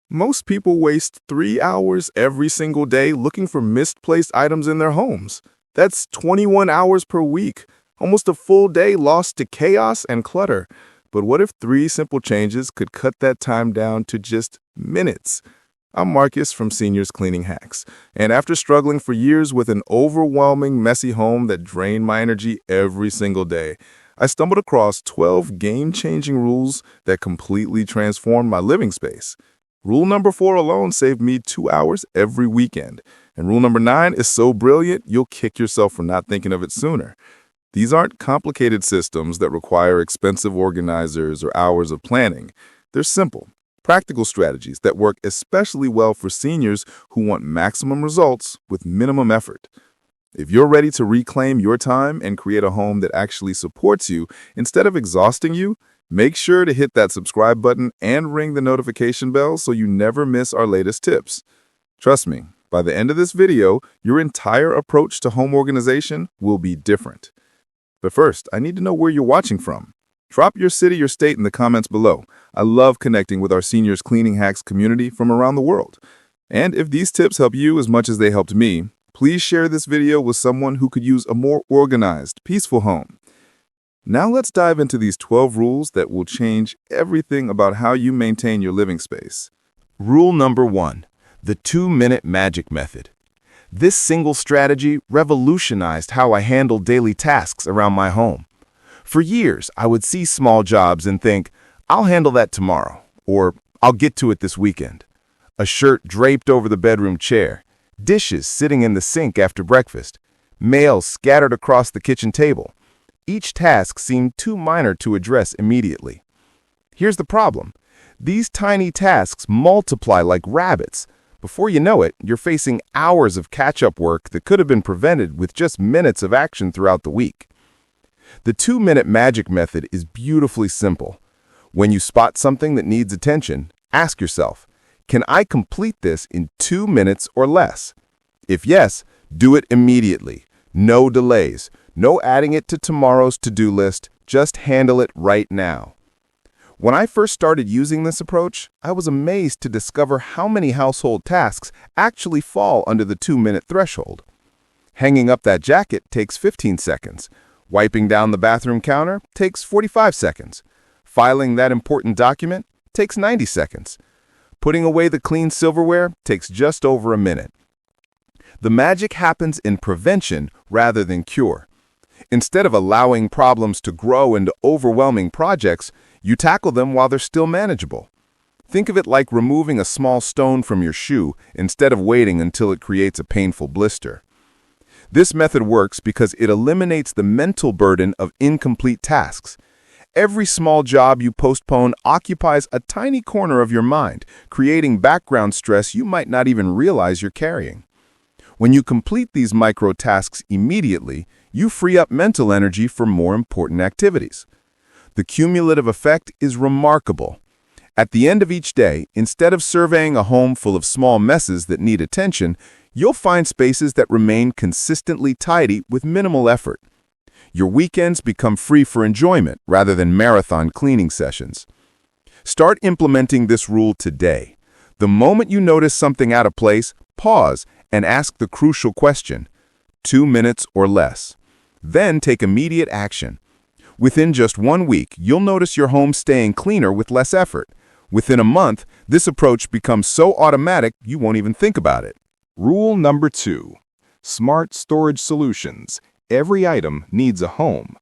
Most people waste 3 hours every single day looking for misplaced items in their homes. That's 21 hours per week, almost a full day lost to chaos and clutter. But what if three simple changes could cut that time down to just minutes? I'm Marcus from Seniors Cleaning Hacks, and after struggling for years with an overwhelming, messy home that drained my energy every single day, I stumbled across 12 game-changing rules that completely transformed my living space. Rule number 4 alone saved me 2 hours every weekend, and rule number 9 is so brilliant you'll kick yourself for not thinking of it sooner. These aren't complicated systems that require expensive organizers or hours of planning. They're simple, practical strategies that work especially well for seniors who want maximum results with minimum effort. If you're ready to reclaim your time and create a home that actually supports you instead of exhausting you, make sure to hit that subscribe button and ring the notification bell so you never miss our latest tips. Trust me, by the end of this video, your entire approach to home organization will be different. But first, I need to know where you're watching from. Drop your city or state in the comments below. I love connecting with our Seniors Cleaning Hacks community from around the world. And if these tips help you as much as they helped me, please share this video with someone who could use a more organized, peaceful home. Now let's dive into these 12 rules that will change everything about how you maintain your living space. Rule number 1, the 2-minute magic method. This single strategy revolutionized how I handle daily tasks around my home. For years, I would see small jobs and think, I'll handle that tomorrow, or I'll get to it this weekend. A shirt draped over the bedroom chair, dishes sitting in the sink after breakfast, mail scattered across the kitchen table. Each task seemed too minor to address immediately. Here's the problem. These tiny tasks multiply like rabbits. Before you know it, you're facing hours of catch-up work that could have been prevented with just minutes of action throughout the week. The 2-minute magic method is beautifully simple. When you spot something that needs attention, ask yourself, can I complete this in 2 minutes or less? If yes, do it immediately. No delays. No adding it to tomorrow's to-do list. Just handle it right now. When I first started using this approach, I was amazed to discover how many household tasks actually fall under the 2-minute threshold. Hanging up that jacket takes 15 seconds. Wiping down the bathroom counter takes 45 seconds. Filing that important document takes 90 seconds. Putting away the clean silverware takes just over a minute. The magic happens in prevention rather than cure. Instead of allowing problems to grow into overwhelming projects, you tackle them while they're still manageable. Think of it like removing a small stone from your shoe instead of waiting until it creates a painful blister. This method works because it eliminates the mental burden of incomplete tasks. Every small job you postpone occupies a tiny corner of your mind, creating background stress you might not even realize you're carrying. When you complete these micro tasks immediately, you free up mental energy for more important activities. The cumulative effect is remarkable. At the end of each day, instead of surveying a home full of small messes that need attention, you'll find spaces that remain consistently tidy with minimal effort. Your weekends become free for enjoyment rather than marathon cleaning sessions. Start implementing this rule today. The moment you notice something out of place, pause and ask the crucial question, 2 minutes or less. Then take immediate action. Within just 1 week, you'll notice your home staying cleaner with less effort. Within a month, this approach becomes so automatic you won't even think about it. Rule number 2, smart storage solutions. Every item needs a home.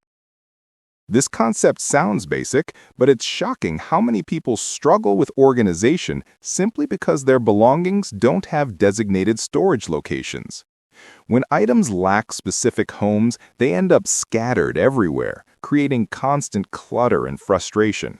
This concept sounds basic, but it's shocking how many people struggle with organization simply because their belongings don't have designated storage locations. When items lack specific homes, they end up scattered everywhere, creating constant clutter and frustration.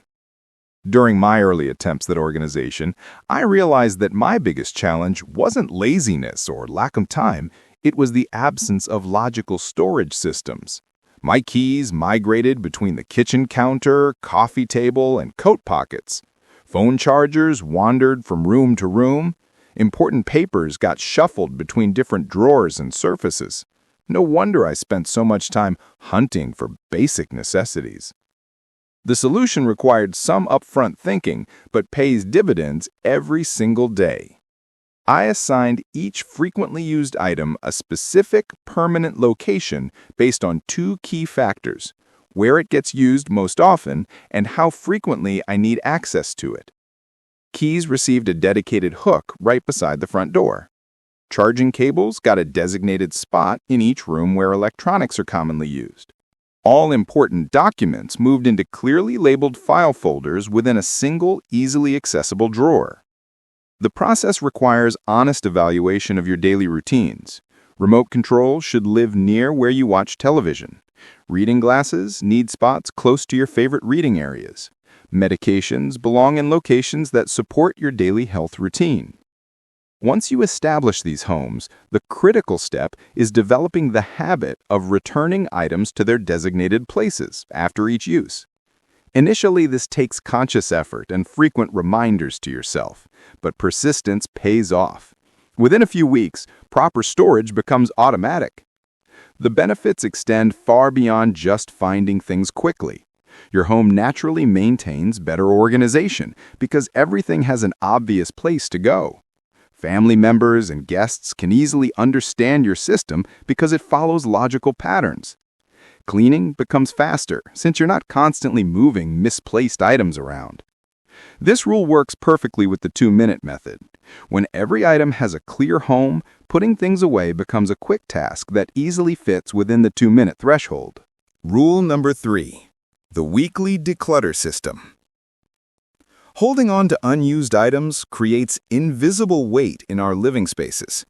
During my early attempts at organization, I realized that my biggest challenge wasn't laziness or lack of time, it was the absence of logical storage systems. My keys migrated between the kitchen counter, coffee table, and coat pockets. Phone chargers wandered from room to room. Important papers got shuffled between different drawers and surfaces. No wonder I spent so much time hunting for basic necessities. The solution required some upfront thinking, but pays dividends every single day. I assigned each frequently used item a specific, permanent location based on two key factors: where it gets used most often and how frequently I need access to it. Keys received a dedicated hook right beside the front door. Charging cables got a designated spot in each room where electronics are commonly used. All important documents moved into clearly labeled file folders within a single, easily accessible drawer. The process requires honest evaluation of your daily routines. Remote control should live near where you watch television. Reading glasses need spots close to your favorite reading areas. Medications belong in locations that support your daily health routine. Once you establish these homes, the critical step is developing the habit of returning items to their designated places after each use. Initially, this takes conscious effort and frequent reminders to yourself, but persistence pays off. Within a few weeks, proper storage becomes automatic. The benefits extend far beyond just finding things quickly. Your home naturally maintains better organization because everything has an obvious place to go. Family members and guests can easily understand your system because it follows logical patterns. Cleaning becomes faster since you're not constantly moving misplaced items around. This rule works perfectly with the 2-minute method. When every item has a clear home, putting things away becomes a quick task that easily fits within the 2-minute threshold. Rule number 3. The weekly declutter system. Holding on to unused items creates invisible weight in our living spaces.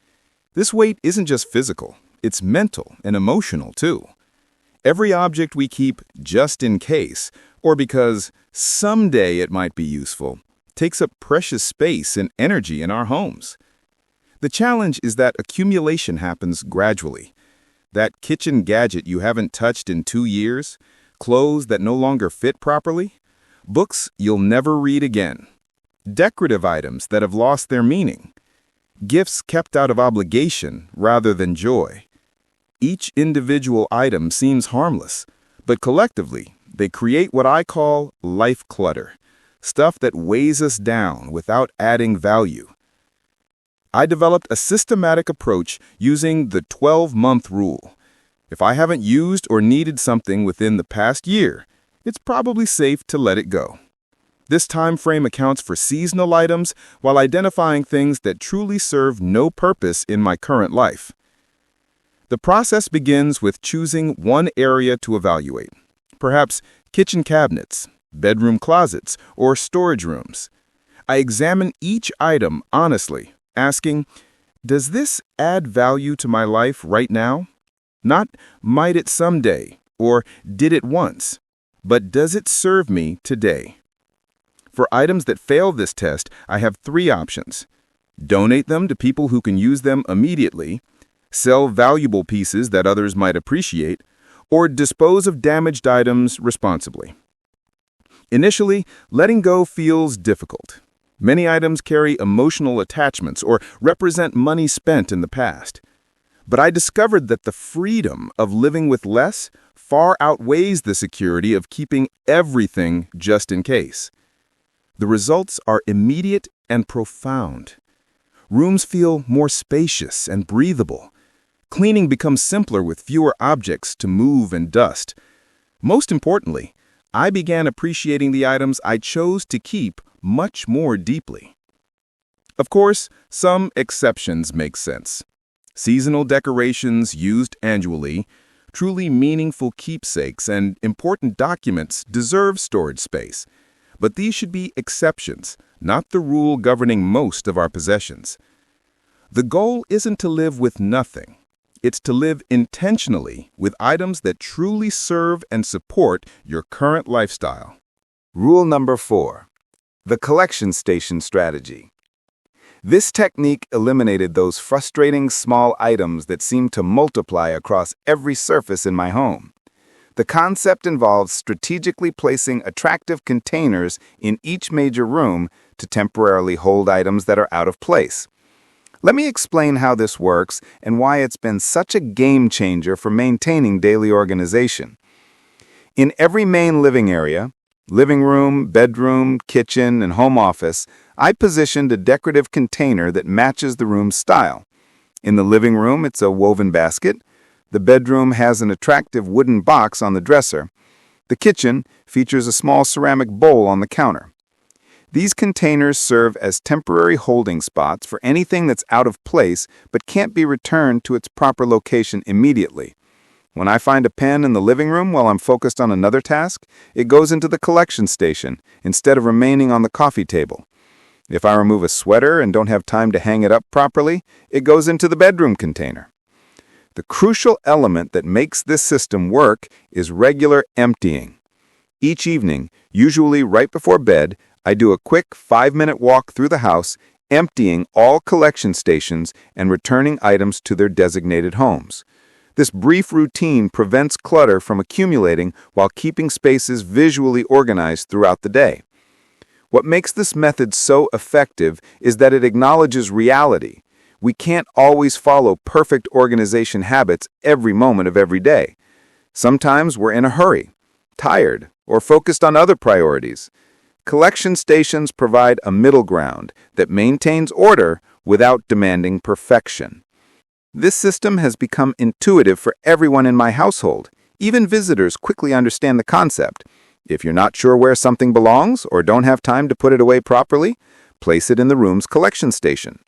This weight isn't just physical, it's mental and emotional too. Every object we keep just in case, or because someday it might be useful, takes up precious space and energy in our homes. The challenge is that accumulation happens gradually. That kitchen gadget you haven't touched in 2 years, clothes that no longer fit properly, books you'll never read again, decorative items that have lost their meaning, gifts kept out of obligation rather than joy. Each individual item seems harmless, but collectively, they create what I call life clutter, stuff that weighs us down without adding value. I developed a systematic approach using the 12-month rule. If I haven't used or needed something within the past year, it's probably safe to let it go. This time frame accounts for seasonal items while identifying things that truly serve no purpose in my current life. The process begins with choosing one area to evaluate, perhaps kitchen cabinets, bedroom closets, or storage rooms. I examine each item honestly, asking, does this add value to my life right now? Not, might it someday, or did it once, but does it serve me today? For items that fail this test, I have 3 options. Donate them to people who can use them immediately, sell valuable pieces that others might appreciate, or dispose of damaged items responsibly. Initially, letting go feels difficult. Many items carry emotional attachments or represent money spent in the past. But I discovered that the freedom of living with less far outweighs the security of keeping everything just in case. The results are immediate and profound. Rooms feel more spacious and breathable. Cleaning becomes simpler with fewer objects to move and dust. Most importantly, I began appreciating the items I chose to keep much more deeply. Of course, some exceptions make sense. Seasonal decorations used annually, truly meaningful keepsakes, and important documents deserve storage space. But these should be exceptions, not the rule governing most of our possessions. The goal isn't to live with nothing. It's to live intentionally with items that truly serve and support your current lifestyle. Rule number 4. The collection station strategy. This technique eliminated those frustrating small items that seem to multiply across every surface in my home. The concept involves strategically placing attractive containers in each major room to temporarily hold items that are out of place. Let me explain how this works and why it's been such a game changer for maintaining daily organization. In every main living area, Living room, bedroom, kitchen, and home office, I positioned a decorative container that matches the room's style. In the living room, it's a woven basket. The bedroom has an attractive wooden box on the dresser. The kitchen features a small ceramic bowl on the counter. These containers serve as temporary holding spots for anything that's out of place but can't be returned to its proper location immediately. When I find a pen in the living room while I'm focused on another task, it goes into the collection station instead of remaining on the coffee table. If I remove a sweater and don't have time to hang it up properly, it goes into the bedroom container. The crucial element that makes this system work is regular emptying. Each evening, usually right before bed, I do a quick 5-minute walk through the house, emptying all collection stations and returning items to their designated homes. This brief routine prevents clutter from accumulating while keeping spaces visually organized throughout the day. What makes this method so effective is that it acknowledges reality. We can't always follow perfect organization habits every moment of every day. Sometimes we're in a hurry, tired, or focused on other priorities. Collection stations provide a middle ground that maintains order without demanding perfection. This system has become intuitive for everyone in my household. Even visitors quickly understand the concept. If you're not sure where something belongs or don't have time to put it away properly, place it in the room's collection station.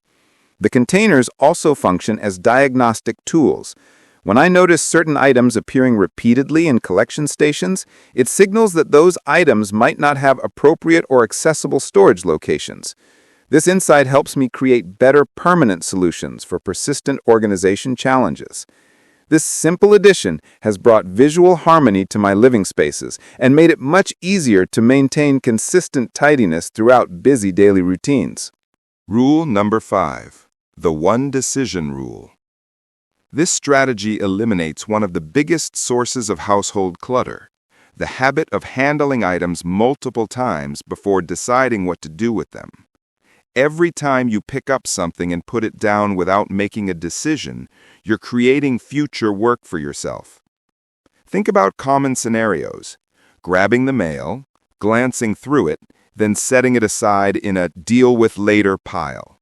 The containers also function as diagnostic tools. When I notice certain items appearing repeatedly in collection stations, it signals that those items might not have appropriate or accessible storage locations. This insight helps me create better permanent solutions for persistent organization challenges. This simple addition has brought visual harmony to my living spaces and made it much easier to maintain consistent tidiness throughout busy daily routines. Rule number 5. The one decision rule. This strategy eliminates one of the biggest sources of household clutter, the habit of handling items multiple times before deciding what to do with them. Every time you pick up something and put it down without making a decision, you're creating future work for yourself. Think about common scenarios: grabbing the mail, glancing through it, then setting it aside in a deal with later pile.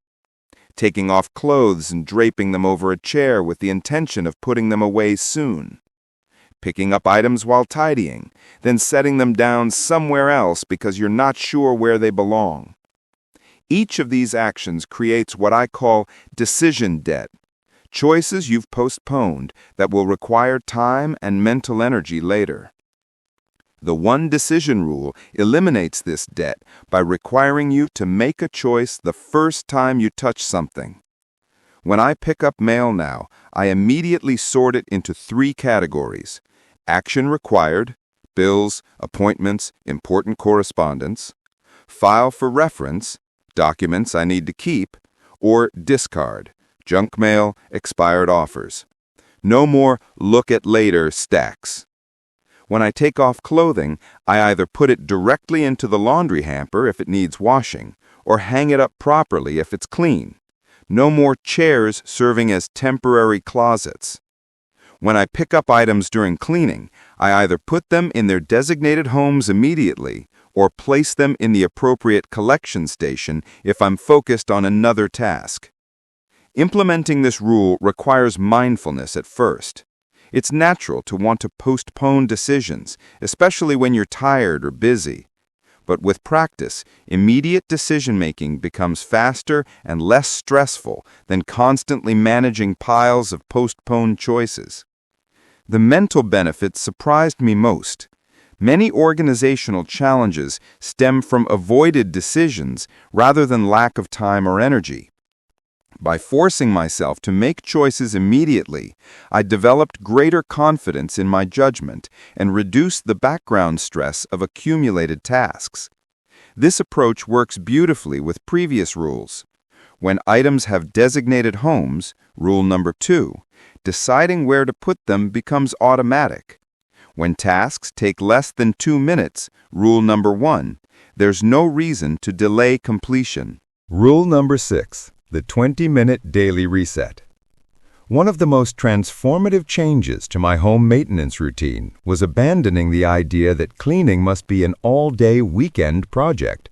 Taking off clothes and draping them over a chair with the intention of putting them away soon. Picking up items while tidying, then setting them down somewhere else because you're not sure where they belong. Each of these actions creates what I call decision debt, choices you've postponed that will require time and mental energy later. The one decision rule eliminates this debt by requiring you to make a choice the first time you touch something. When I pick up mail now, I immediately sort it into 3 categories: action required, bills, appointments, important correspondence; file for reference, documents I need to keep; or discard, junk mail, expired offers. No more look at later stacks. When I take off clothing, I either put it directly into the laundry hamper if it needs washing, or hang it up properly if it's clean. No more chairs serving as temporary closets. When I pick up items during cleaning, I either put them in their designated homes immediately or place them in the appropriate collection station if I'm focused on another task. Implementing this rule requires mindfulness at first. It's natural to want to postpone decisions, especially when you're tired or busy. But with practice, immediate decision-making becomes faster and less stressful than constantly managing piles of postponed choices. The mental benefits surprised me most. Many organizational challenges stem from avoided decisions rather than lack of time or energy. By forcing myself to make choices immediately, I developed greater confidence in my judgment and reduced the background stress of accumulated tasks. This approach works beautifully with previous rules. When items have designated homes, rule number 2, deciding where to put them becomes automatic. When tasks take less than 2 minutes, rule number 1, there's no reason to delay completion. Rule number 6, the 20-minute daily reset. One of the most transformative changes to my home maintenance routine was abandoning the idea that cleaning must be an all-day weekend project.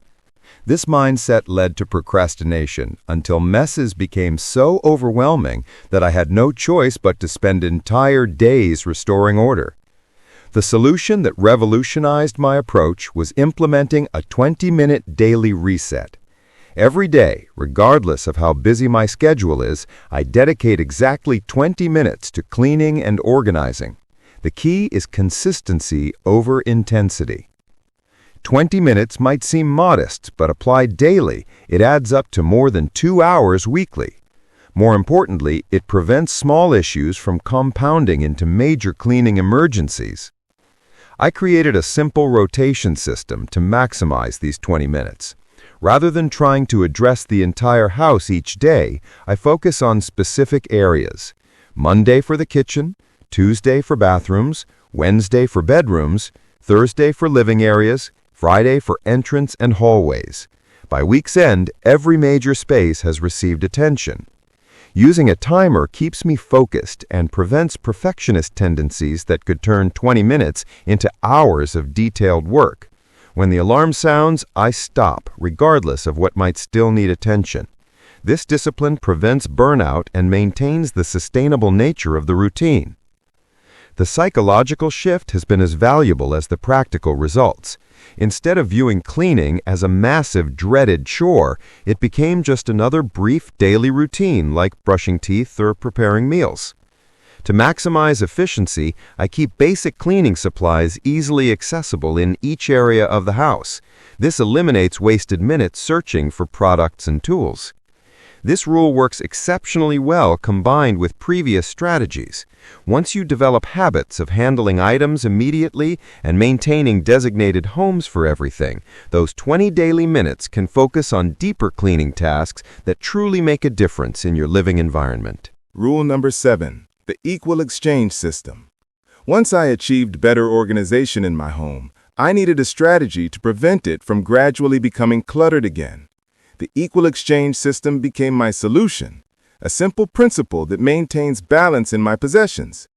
This mindset led to procrastination until messes became so overwhelming that I had no choice but to spend entire days restoring order. The solution that revolutionized my approach was implementing a 20-minute daily reset. Every day, regardless of how busy my schedule is, I dedicate exactly 20 minutes to cleaning and organizing. The key is consistency over intensity. 20 minutes might seem modest, but applied daily, it adds up to more than 2 hours weekly. More importantly, it prevents small issues from compounding into major cleaning emergencies. I created a simple rotation system to maximize these 20 minutes. Rather than trying to address the entire house each day, I focus on specific areas. Monday for the kitchen, Tuesday for bathrooms, Wednesday for bedrooms, Thursday for living areas, Friday for entrance and hallways. By week's end, every major space has received attention. Using a timer keeps me focused and prevents perfectionist tendencies that could turn 20 minutes into hours of detailed work. When the alarm sounds, I stop, regardless of what might still need attention. This discipline prevents burnout and maintains the sustainable nature of the routine. The psychological shift has been as valuable as the practical results. Instead of viewing cleaning as a massive, dreaded chore, it became just another brief daily routine like brushing teeth or preparing meals. To maximize efficiency, I keep basic cleaning supplies easily accessible in each area of the house. This eliminates wasted minutes searching for products and tools. This rule works exceptionally well combined with previous strategies. Once you develop habits of handling items immediately and maintaining designated homes for everything, those 20 daily minutes can focus on deeper cleaning tasks that truly make a difference in your living environment. Rule number 7. The equal exchange system. Once I achieved better organization in my home, I needed a strategy to prevent it from gradually becoming cluttered again. The equal exchange system became my solution, a simple principle that maintains balance in my possessions.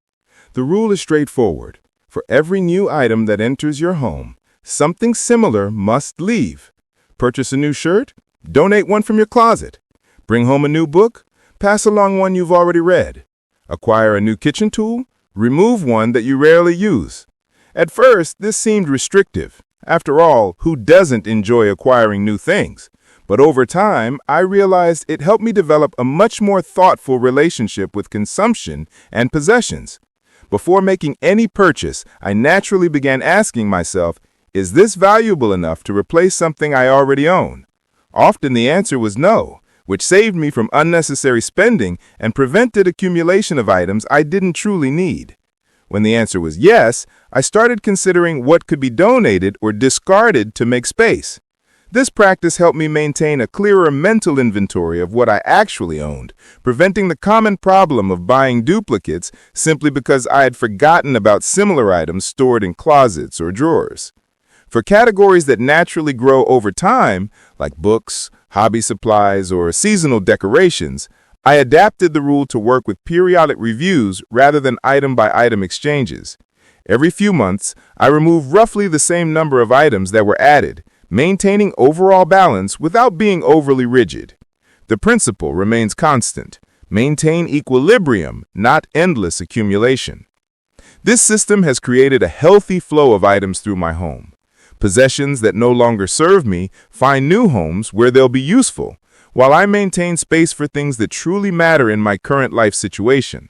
The rule is straightforward. For every new item that enters your home, something similar must leave. Purchase a new shirt? Donate one from your closet. Bring home a new book? Pass along one you've already read. Acquire a new kitchen tool? Remove one that you rarely use. At first, this seemed restrictive. After all, who doesn't enjoy acquiring new things? But over time, I realized it helped me develop a much more thoughtful relationship with consumption and possessions. Before making any purchase, I naturally began asking myself, is this valuable enough to replace something I already own? Often the answer was no, which saved me from unnecessary spending and prevented accumulation of items I didn't truly need. When the answer was yes, I started considering what could be donated or discarded to make space. This practice helped me maintain a clearer mental inventory of what I actually owned, preventing the common problem of buying duplicates simply because I had forgotten about similar items stored in closets or drawers. For categories that naturally grow over time, like books, hobby supplies, or seasonal decorations, I adapted the rule to work with periodic reviews rather than item-by-item exchanges. Every few months, I remove roughly the same number of items that were added, maintaining overall balance without being overly rigid. The principle remains constant. Maintain equilibrium, not endless accumulation. This system has created a healthy flow of items through my home. Possessions that no longer serve me find new homes where they'll be useful, while I maintain space for things that truly matter in my current life situation.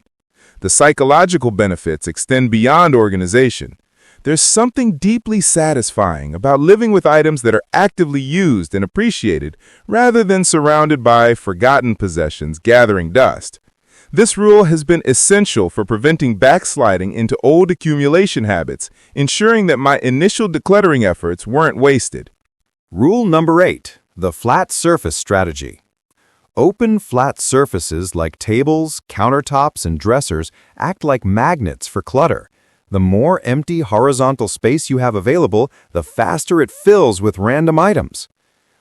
The psychological benefits extend beyond organization. There's something deeply satisfying about living with items that are actively used and appreciated rather than surrounded by forgotten possessions gathering dust. This rule has been essential for preventing backsliding into old accumulation habits, ensuring that my initial decluttering efforts weren't wasted. Rule number 8. The flat surface strategy. Open, flat surfaces like tables, countertops, and dressers act like magnets for clutter. The more empty horizontal space you have available, the faster it fills with random items.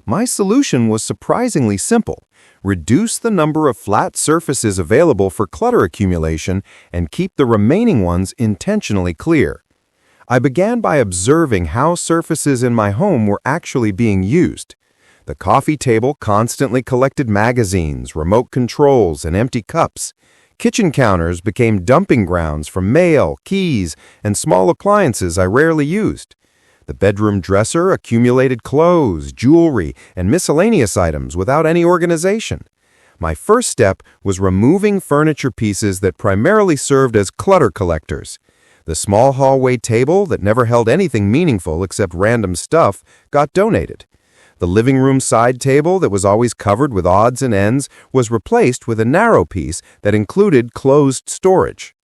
My solution was surprisingly simple. reduce the number of flat surfaces available for clutter accumulation, and keep the remaining ones intentionally clear. I began by observing how surfaces in my home were actually being used. The coffee table constantly collected magazines, remote controls, and empty cups. Kitchen counters became dumping grounds for mail, keys, and small appliances I rarely used. The bedroom dresser accumulated clothes, jewelry, and miscellaneous items without any organization. My first step was removing furniture pieces that primarily served as clutter collectors. The small hallway table that never held anything meaningful except random stuff got donated. The living room side table that was always covered with odds and ends was replaced with a narrow piece that included closed storage.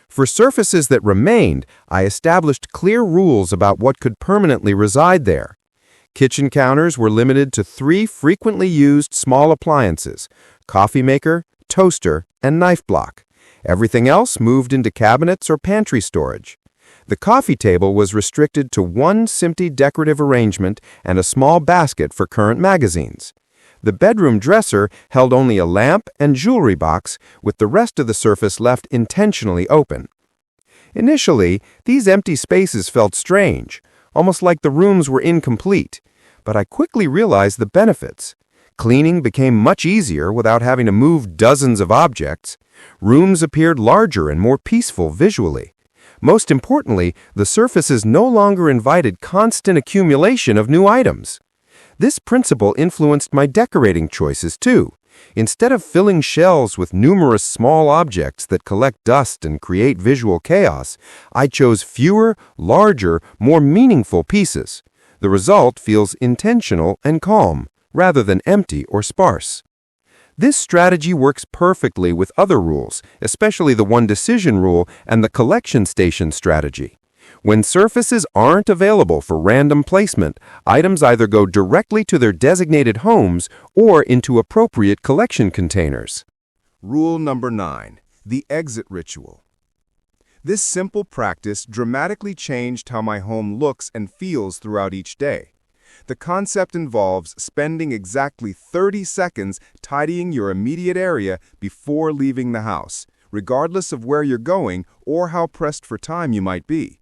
For surfaces that remained, I established clear rules about what could permanently reside there. Kitchen counters were limited to 3 frequently used small appliances: coffee maker, toaster, and knife block. Everything else moved into cabinets or pantry storage. The coffee table was restricted to 1 empty decorative arrangement and a small basket for current magazines. The bedroom dresser held only a lamp and jewelry box, with the rest of the surface left intentionally open. Initially, these empty spaces felt strange, almost like the rooms were incomplete, but I quickly realized the benefits. Cleaning became much easier without having to move dozens of objects. Rooms appeared larger and more peaceful visually. Most importantly, the surfaces no longer invited constant accumulation of new items. This principle influenced my decorating choices too. Instead of filling shelves with numerous small objects that collect dust and create visual chaos, I chose fewer, larger, more meaningful pieces. The result feels intentional and calm, rather than empty or sparse. This strategy works perfectly with other rules, especially the one decision rule and the collection station strategy. When surfaces aren't available for random placement, items either go directly to their designated homes or into appropriate collection containers. Rule number 9, the exit ritual. This simple practice dramatically changed how my home looks and feels throughout each day. The concept involves spending exactly 30 seconds tidying your immediate area before leaving the house, regardless of where you're going or how pressed for time you might be.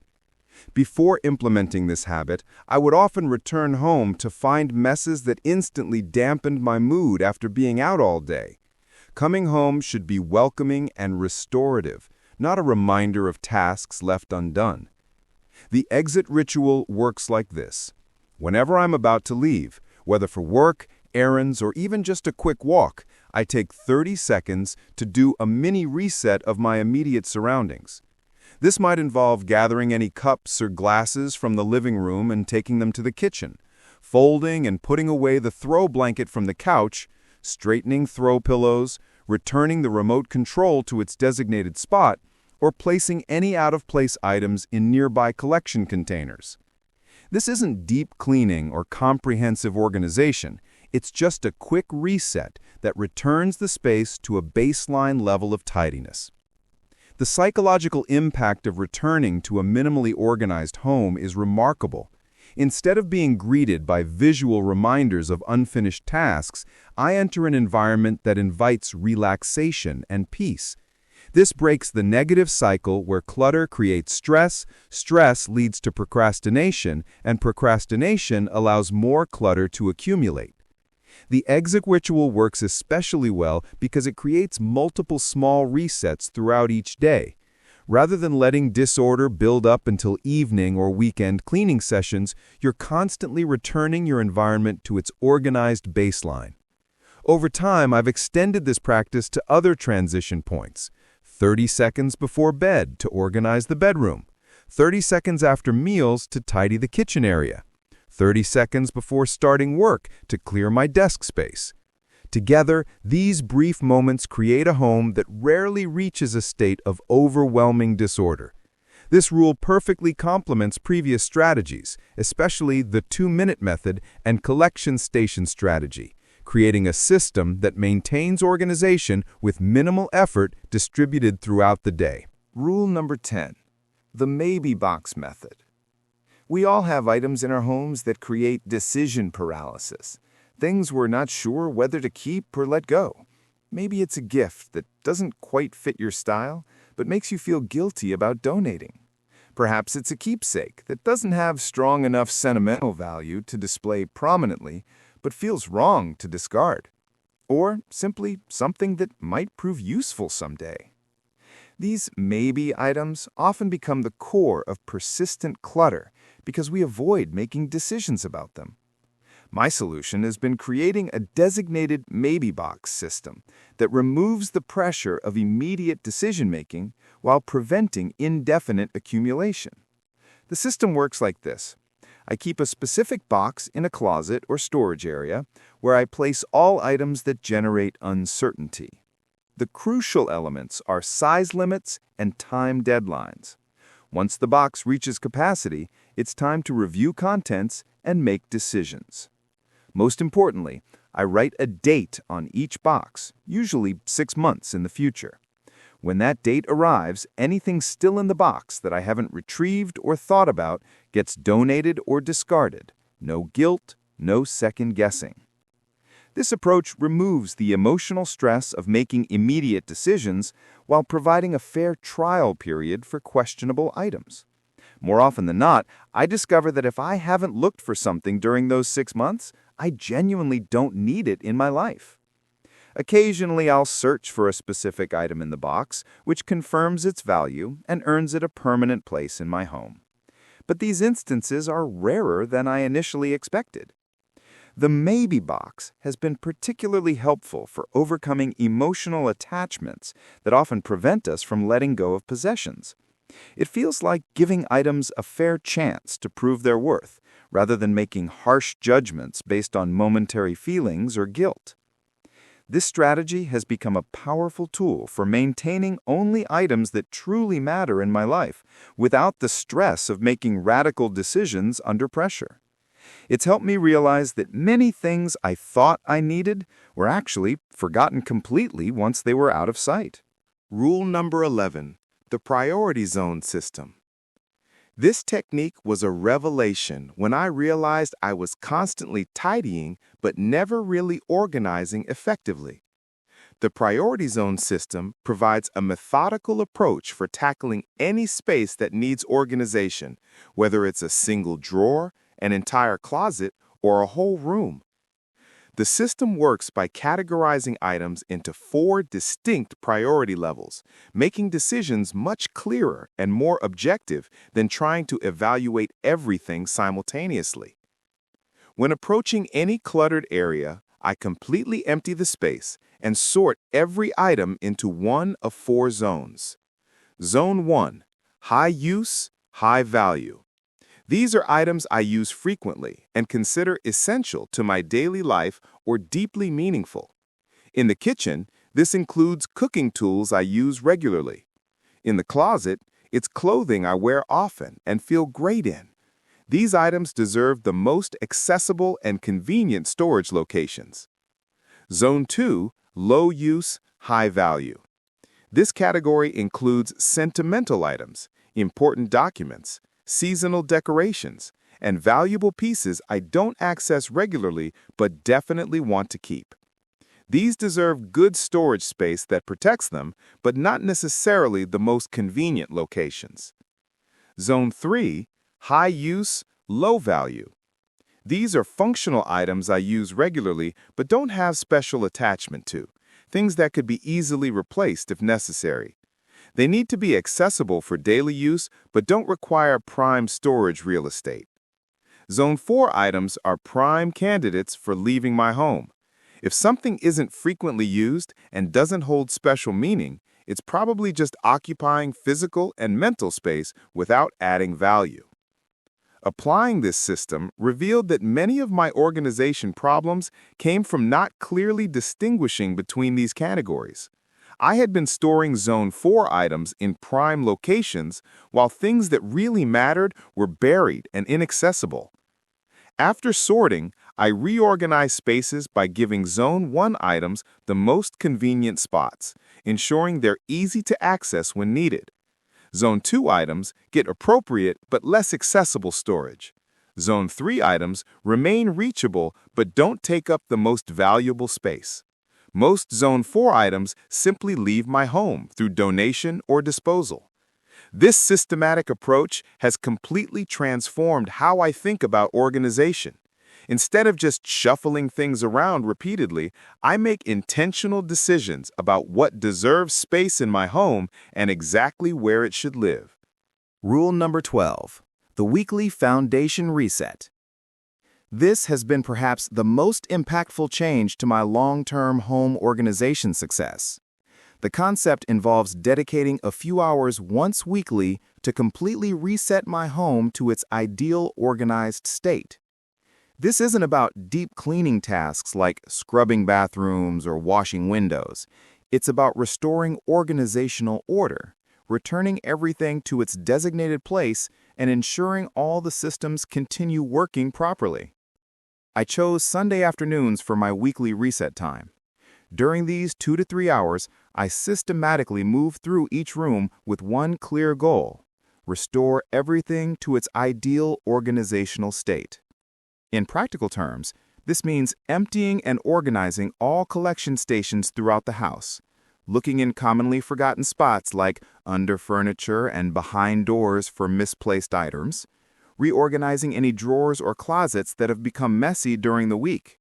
Before implementing this habit, I would often return home to find messes that instantly dampened my mood after being out all day. Coming home should be welcoming and restorative, not a reminder of tasks left undone. The exit ritual works like this. Whenever I'm about to leave, whether for work, errands, or even just a quick walk, I take 30 seconds to do a mini reset of my immediate surroundings. This might involve gathering any cups or glasses from the living room and taking them to the kitchen, folding and putting away the throw blanket from the couch, straightening throw pillows, returning the remote control to its designated spot, or placing any out-of-place items in nearby collection containers. This isn't deep cleaning or comprehensive organization. It's just a quick reset that returns the space to a baseline level of tidiness. The psychological impact of returning to a minimally organized home is remarkable. Instead of being greeted by visual reminders of unfinished tasks, I enter an environment that invites relaxation and peace. This breaks the negative cycle where clutter creates stress, stress leads to procrastination, and procrastination allows more clutter to accumulate. The exit ritual works especially well because it creates multiple small resets throughout each day. Rather than letting disorder build up until evening or weekend cleaning sessions, you're constantly returning your environment to its organized baseline. Over time, I've extended this practice to other transition points. 30 seconds before bed to organize the bedroom, 30 seconds after meals to tidy the kitchen area, 30 seconds before starting work to clear my desk space. Together, these brief moments create a home that rarely reaches a state of overwhelming disorder. This rule perfectly complements previous strategies, especially the 2-minute method and collection station strategy, creating a system that maintains organization with minimal effort distributed throughout the day. Rule number 10, the maybe box method. We all have items in our homes that create decision paralysis. things we're not sure whether to keep or let go. Maybe it's a gift that doesn't quite fit your style, but makes you feel guilty about donating. Perhaps it's a keepsake that doesn't have strong enough sentimental value to display prominently, but feels wrong to discard. Or simply something that might prove useful someday. These maybe items often become the core of persistent clutter because we avoid making decisions about them. My solution has been creating a designated maybe box system that removes the pressure of immediate decision-making while preventing indefinite accumulation. The system works like this. I keep a specific box in a closet or storage area where I place all items that generate uncertainty. The crucial elements are size limits and time deadlines. Once the box reaches capacity, it's time to review contents and make decisions. Most importantly, I write a date on each box, usually 6 months in the future. When that date arrives, anything still in the box that I haven't retrieved or thought about gets donated or discarded. No guilt, no second guessing. This approach removes the emotional stress of making immediate decisions while providing a fair trial period for questionable items. More often than not, I discover that if I haven't looked for something during those 6 months, I genuinely don't need it in my life. Occasionally, I'll search for a specific item in the box, which confirms its value and earns it a permanent place in my home. But these instances are rarer than I initially expected. The maybe box has been particularly helpful for overcoming emotional attachments that often prevent us from letting go of possessions. It feels like giving items a fair chance to prove their worth, rather than making harsh judgments based on momentary feelings or guilt. This strategy has become a powerful tool for maintaining only items that truly matter in my life, without the stress of making radical decisions under pressure. It's helped me realize that many things I thought I needed were actually forgotten completely once they were out of sight. Rule number 11, the priority zone system. This technique was a revelation when I realized I was constantly tidying but never really organizing effectively. The priority zone system provides a methodical approach for tackling any space that needs organization, whether it's a single drawer, an entire closet, or a whole room. The system works by categorizing items into 4 distinct priority levels, making decisions much clearer and more objective than trying to evaluate everything simultaneously. When approaching any cluttered area, I completely empty the space and sort every item into one of 4 zones. Zone 1, high use, high value. These are items I use frequently and consider essential to my daily life or deeply meaningful. In the kitchen, this includes cooking tools I use regularly. In the closet, it's clothing I wear often and feel great in. These items deserve the most accessible and convenient storage locations. Zone 2, low use, high value. This category includes sentimental items, important documents, seasonal decorations, and valuable pieces I don't access regularly but definitely want to keep. These deserve good storage space that protects them, but not necessarily the most convenient locations. Zone 3, high use, low value. These are functional items I use regularly but don't have special attachment to, things that could be easily replaced if necessary. They need to be accessible for daily use but don't require prime storage real estate. Zone 4 items are prime candidates for leaving my home. If something isn't frequently used and doesn't hold special meaning, it's probably just occupying physical and mental space without adding value. Applying this system revealed that many of my organization problems came from not clearly distinguishing between these categories. I had been storing Zone 4 items in prime locations while things that really mattered were buried and inaccessible. After sorting, I reorganized spaces by giving Zone 1 items the most convenient spots, ensuring they're easy to access when needed. Zone 2 items get appropriate but less accessible storage. Zone 3 items remain reachable but don't take up the most valuable space. Most Zone 4 items simply leave my home through donation or disposal. This systematic approach has completely transformed how I think about organization. Instead of just shuffling things around repeatedly, I make intentional decisions about what deserves space in my home and exactly where it should live. Rule number 12. The weekly foundation reset. This has been perhaps the most impactful change to my long-term home organization success. The concept involves dedicating a few hours once weekly to completely reset my home to its ideal organized state. This isn't about deep cleaning tasks like scrubbing bathrooms or washing windows. It's about restoring organizational order, returning everything to its designated place, and ensuring all the systems continue working properly. I chose Sunday afternoons for my weekly reset time. During these 2 to 3 hours, I systematically move through each room with one clear goal: restore everything to its ideal organizational state. In practical terms, this means emptying and organizing all collection stations throughout the house, looking in commonly forgotten spots like under furniture and behind doors for misplaced items, reorganizing any drawers or closets that have become messy during the week,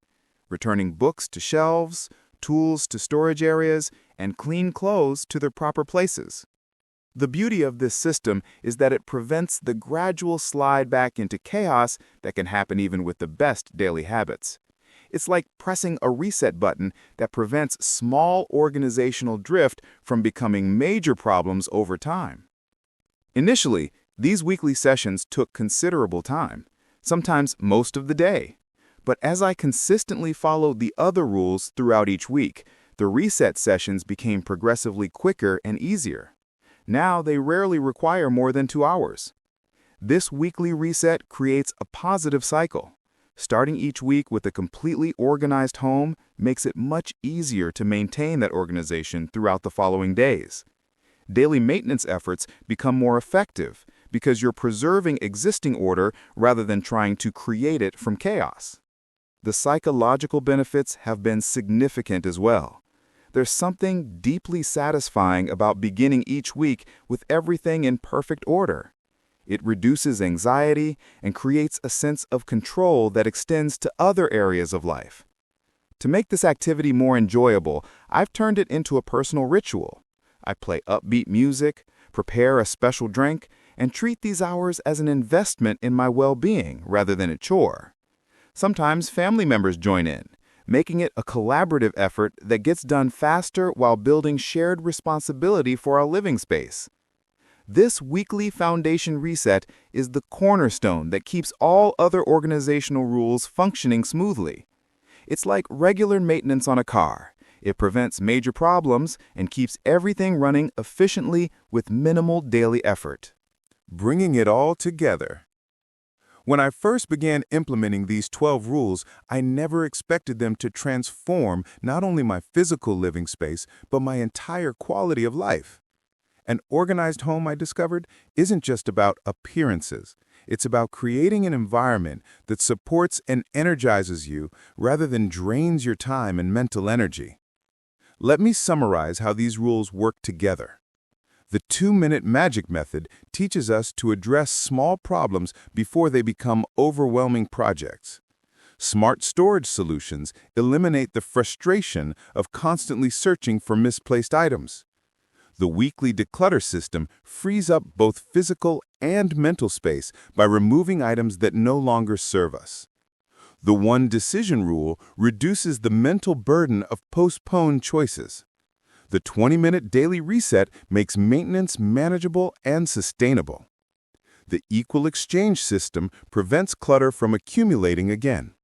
returning books to shelves, tools to storage areas, and clean clothes to their proper places. The beauty of this system is that it prevents the gradual slide back into chaos that can happen even with the best daily habits. It's like pressing a reset button that prevents small organizational drift from becoming major problems over time. Initially, these weekly sessions took considerable time, sometimes most of the day. But as I consistently followed the other rules throughout each week, the reset sessions became progressively quicker and easier. Now they rarely require more than 2 hours. This weekly reset creates a positive cycle. Starting each week with a completely organized home makes it much easier to maintain that organization throughout the following days. Daily maintenance efforts become more effective because you're preserving existing order rather than trying to create it from chaos. The psychological benefits have been significant as well. There's something deeply satisfying about beginning each week with everything in perfect order. It reduces anxiety and creates a sense of control that extends to other areas of life. To make this activity more enjoyable, I've turned it into a personal ritual. I play upbeat music, prepare a special drink, and treat these hours as an investment in my well-being rather than a chore. Sometimes family members join in, making it a collaborative effort that gets done faster while building shared responsibility for our living space. This weekly foundation reset is the cornerstone that keeps all other organizational rules functioning smoothly. It's like regular maintenance on a car. It prevents major problems and keeps everything running efficiently with minimal daily effort. Bringing it all together. When I first began implementing these 12 rules, I never expected them to transform not only my physical living space, but my entire quality of life. An organized home, I discovered, isn't just about appearances. It's about creating an environment that supports and energizes you rather than drains your time and mental energy. Let me summarize how these rules work together. The 2-minute magic method teaches us to address small problems before they become overwhelming projects. Smart storage solutions eliminate the frustration of constantly searching for misplaced items. The weekly declutter system frees up both physical and mental space by removing items that no longer serve us. The one decision rule reduces the mental burden of postponed choices. The 20-minute daily reset makes maintenance manageable and sustainable. The equal exchange system prevents clutter from accumulating again.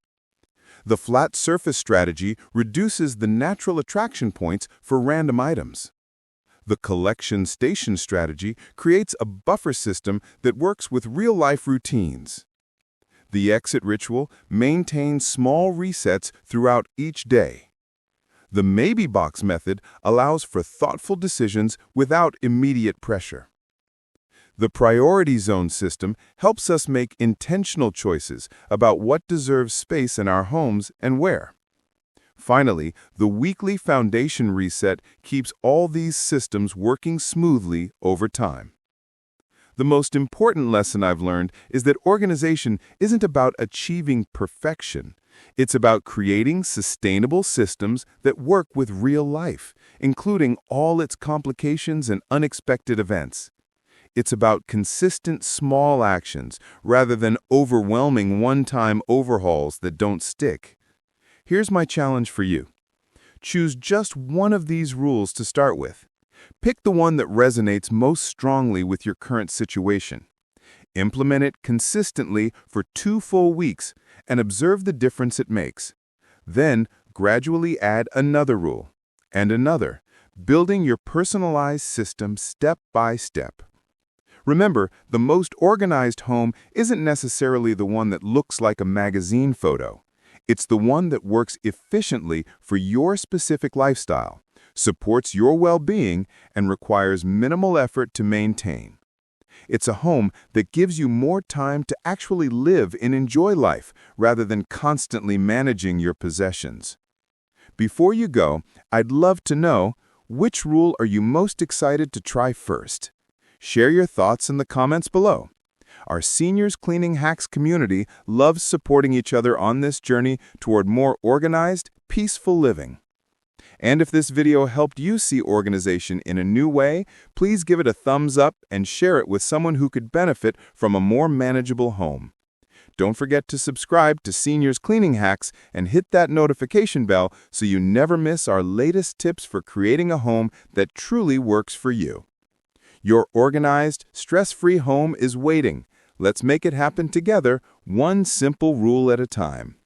The flat surface strategy reduces the natural attraction points for random items. The collection station strategy creates a buffer system that works with real-life routines. The exit ritual maintains small resets throughout each day. The maybe box method allows for thoughtful decisions without immediate pressure. The priority zone system helps us make intentional choices about what deserves space in our homes and where. Finally, the weekly foundation reset keeps all these systems working smoothly over time. The most important lesson I've learned is that organization isn't about achieving perfection. It's about creating sustainable systems that work with real life, including all its complications and unexpected events. It's about consistent small actions rather than overwhelming one-time overhauls that don't stick. Here's my challenge for you. Choose just one of these rules to start with. Pick the one that resonates most strongly with your current situation. Implement it consistently for 2 full weeks and observe the difference it makes. Then, gradually add another rule and another, building your personalized system step by step. Remember, the most organized home isn't necessarily the one that looks like a magazine photo. It's the one that works efficiently for your specific lifestyle, supports your well-being, and requires minimal effort to maintain. It's a home that gives you more time to actually live and enjoy life rather than constantly managing your possessions. Before you go, I'd love to know, which rule are you most excited to try first? Share your thoughts in the comments below. Our Seniors Cleaning Hacks community loves supporting each other on this journey toward more organized, peaceful living. And if this video helped you see organization in a new way, please give it a thumbs up and share it with someone who could benefit from a more manageable home. Don't forget to subscribe to Seniors Cleaning Hacks and hit that notification bell so you never miss our latest tips for creating a home that truly works for you. Your organized, stress-free home is waiting. Let's make it happen together, one simple rule at a time.